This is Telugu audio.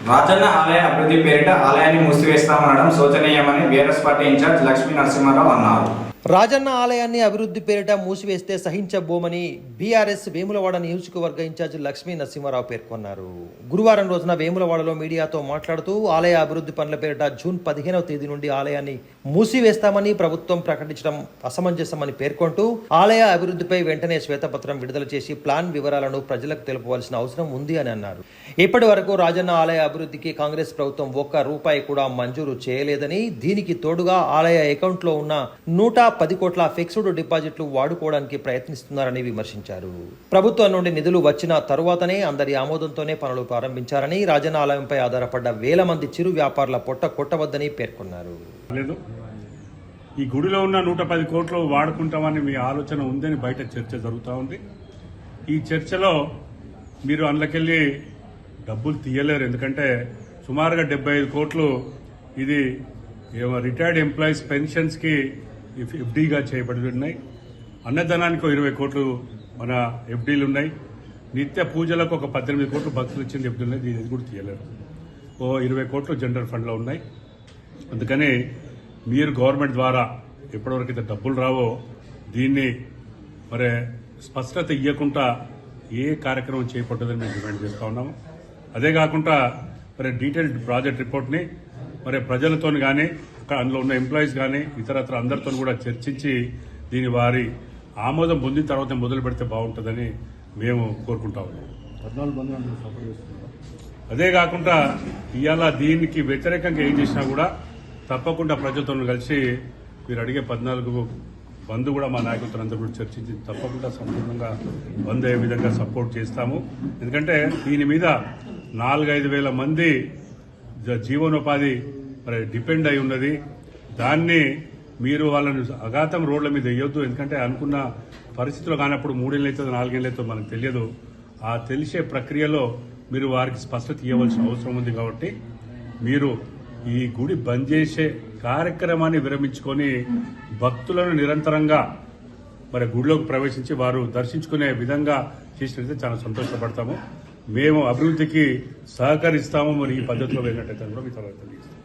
రాజన్న ఆలయ అభివృద్ధి పేరిట ఆలయాన్ని మూసివేస్తామనడం శోచనీయమని BRS party incharge Lakshmi Narasimha Rao అన్నారు. రాజన్న ఆలయాన్ని అభివృద్ధి పేరిట మూసివేస్తే సహించబోమని బీఆర్ఎస్ వేములవాడ నియోజకవర్గ ఇన్ఛార్జ్ లక్ష్మీ నరసింహారావు పేర్కొన్నారు. గురువారం రోజున వేములవాడలో మీడియాతో మాట్లాడుతూ ఆలయ అభివృద్ధి పనుల పేరిట జూన్ 15వ తేదీ నుండి ఆలయాన్ని మూసివేస్తామని ప్రభుత్వం ప్రకటించడం అసమంజసమని పేర్కొంటూ ఆలయ అభివృద్ధిపై వెంటనే శ్వేతపత్రం విడుదల చేసి ప్లాన్ వివరాలను ప్రజలకు తెలుపవలసిన అవసరం ఉంది అని అన్నారు. ఇప్పటి వరకు రాజన్న ఆలయ అభివృద్ధికి కాంగ్రెస్ ప్రభుత్వం ₹1 కూడా మంజూరు చేయలేదని, దీనికి తోడుగా ఆలయ అకౌంట్లో ఉన్న 110 కోట్ల ఫిక్స్డ్ డిపాజిట్లు వాడుకోవడానికి ప్రయత్నిస్తున్నారని విమర్శించారు. ప్రభుత్వం నుండి నిధులు వచ్చిన తరువాతనే అందరి ఆమోదంతోనే పనులు ప్రారంభించారని, రాజన్న ఆలయంపై ఆధారపడ్డ వేల మంది చిరు వ్యాపారుల పొట్ట కొట్టవద్దని పేర్కొన్నారు. ఈ గుడిలో ఉన్న 110 కోట్లు వాడుకుంటామని మీ ఆలోచన ఉందని బయట చర్చ జరుగుతూ ఉంది. ఈ చర్చలో మీరు అందులోకెళ్ళి డబ్బులు తీయలేరు. ఎందుకంటే సుమారుగా 75 కోట్లు ఇది రిటైర్డ్ ఎంప్లాయీస్ పెన్షన్స్ కి ఎఫ్డీగా చేయబడి ఉన్నాయి. అన్నదానానికి 20 కోట్లు మన ఎఫ్డీలు ఉన్నాయి. నిత్య పూజలకు ఒక 18 కోట్లు భక్తులు ఇచ్చింది ఎఫ్డీ ఉన్నాయి. ఇది కూడా తీయలేరు. 20 కోట్లు జనరల్ ఫండ్లో ఉన్నాయి. అందుకని మీరు గవర్నమెంట్ ద్వారా ఎప్పటివరకు అయితే డబ్బులు రావో దీన్ని మరి స్పష్టత ఇవ్వకుండా ఏ కార్యక్రమం చేపట్టదని మేము డిమాండ్ చేస్తూ ఉన్నాము. అదే కాకుండా మరి డీటెయిల్డ్ ప్రాజెక్ట్ రిపోర్ట్ని మరి ప్రజలతో కానీ అందులో ఉన్న ఎంప్లాయీస్ కానీ ఇతరత్ర అందరితో కూడా చర్చించి దీని వారి ఆమోదం పొందిన తర్వాత మొదలు పెడితే బాగుంటుందని మేము కోరుకుంటా ఉన్నాం. అదే కాకుండా ఇవాళ దీనికి వ్యతిరేకంగా ఏం చేసినా కూడా తప్పకుండా ప్రజలతో కలిసి మీరు అడిగే 14 బంద్ కూడా మా నాయకులతో అందరూ కూడా చర్చించి తప్పకుండా సంపూర్ణంగా బంద్ అయ్యే విధంగా సపోర్ట్ చేస్తాము. ఎందుకంటే దీని మీద 4-5 వేల మంది జీవనోపాధి మరి డిపెండ్ అయి ఉన్నది. దాన్ని మీరు వాళ్ళని అఘాతం రోడ్ల మీద వేయొద్దు. ఎందుకంటే అనుకున్న పరిస్థితులు కానప్పుడు 3 ఏళ్ళు అవుతుంది 4 ఏళ్ళు అవుతుంది మనకు తెలియదు. ఆ తెలిసే ప్రక్రియలో మీరు వారికి స్పష్టత ఇవ్వవలసిన అవసరం ఉంది. కాబట్టి మీరు ఈ గుడి బంద్ చేసే కార్యక్రమాన్ని విరమించుకొని భక్తులను నిరంతరంగా మరి గుడిలోకి ప్రవేశించి వారు దర్శించుకునే విధంగా చేసినట్లయితే చాలా సంతోషపడతాము. మేము అభివృద్ధికి సహకరిస్తాము. మరి ఈ పద్ధతిలో వెళ్ళినట్టయితే కూడా మీ తర్వాత తెలియజేస్తాము.